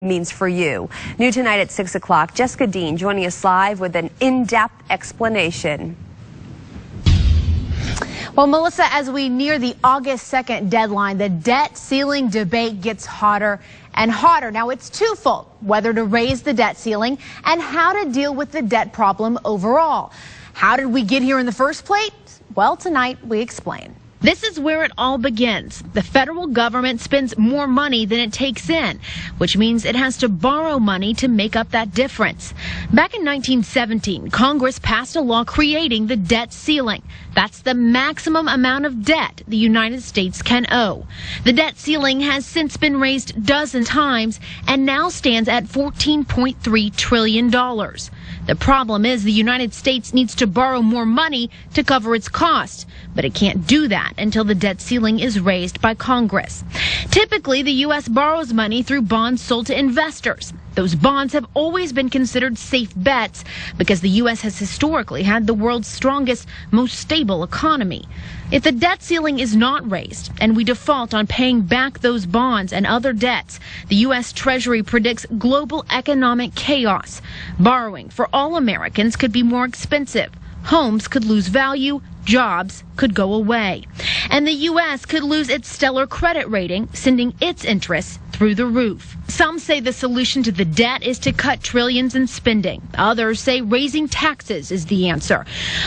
means for you. New tonight at 6 o'clock, Jessica Dean joining us live with an in-depth explanation. Well, Melissa, as we near the August 2nd deadline, the debt ceiling debate gets hotter and hotter. Now, it's twofold: whether to raise the debt ceiling and how to deal with the debt problem overall. How did we get here in the first place? Well, tonight we explain. This is where it all begins. The federal government spends more money than it takes in, which means it has to borrow money to make up that difference. Back in 1917, Congress passed a law creating the debt ceiling. That's the maximum amount of debt the United States can owe. The debt ceiling has since been raised a dozen times and now stands at $14.3 trillion. The problem is the United States needs to borrow more money to cover its costs, but it can't do that until the debt ceiling is raised by Congress. Typically, the U.S. borrows money through bonds sold to investors. Those bonds have always been considered safe bets because the U.S. has historically had the world's strongest, most stable economy. If the debt ceiling is not raised and we default on paying back those bonds and other debts, the U.S. Treasury predicts global economic chaos. Borrowing for all Americans could be more expensive. Homes could lose value, jobs could go away, and the U.S. could lose its stellar credit rating, sending its interests through the roof. Some say the solution to the debt is to cut trillions in spending. Others say raising taxes is the answer.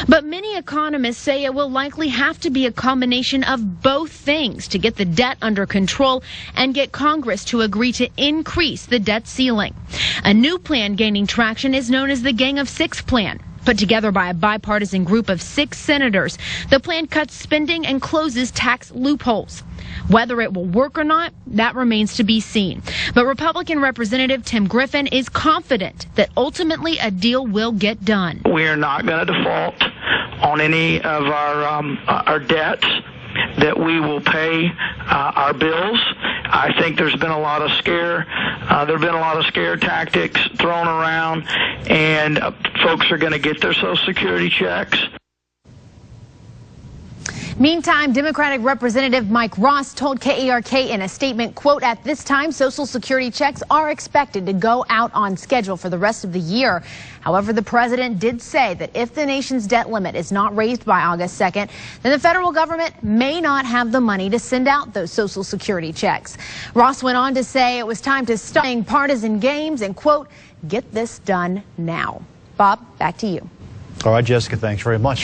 But many economists say it will likely have to be a combination of both things to get the debt under control and get Congress to agree to increase the debt ceiling. A new plan gaining traction is known as the Gang of Six plan. Put together by a bipartisan group of 6 senators, the plan cuts spending and closes tax loopholes. Whether it will work or not, that remains to be seen. But Republican Representative Tim Griffin is confident that ultimately a deal will get done. We are not going to default on any of our debts, that we will pay our bills. I think there's been a lot of scare tactics thrown around, and folks are going to get their Social Security checks. Meantime, Democratic Representative Mike Ross told KARK in a statement, quote, "At this time, Social Security checks are expected to go out on schedule for the rest of the year." However, the president did say that if the nation's debt limit is not raised by August 2nd, then the federal government may not have the money to send out those Social Security checks. Ross went on to say it was time to stop playing partisan games and, quote, "get this done now." Bob, back to you. All right, Jessica, thanks very much.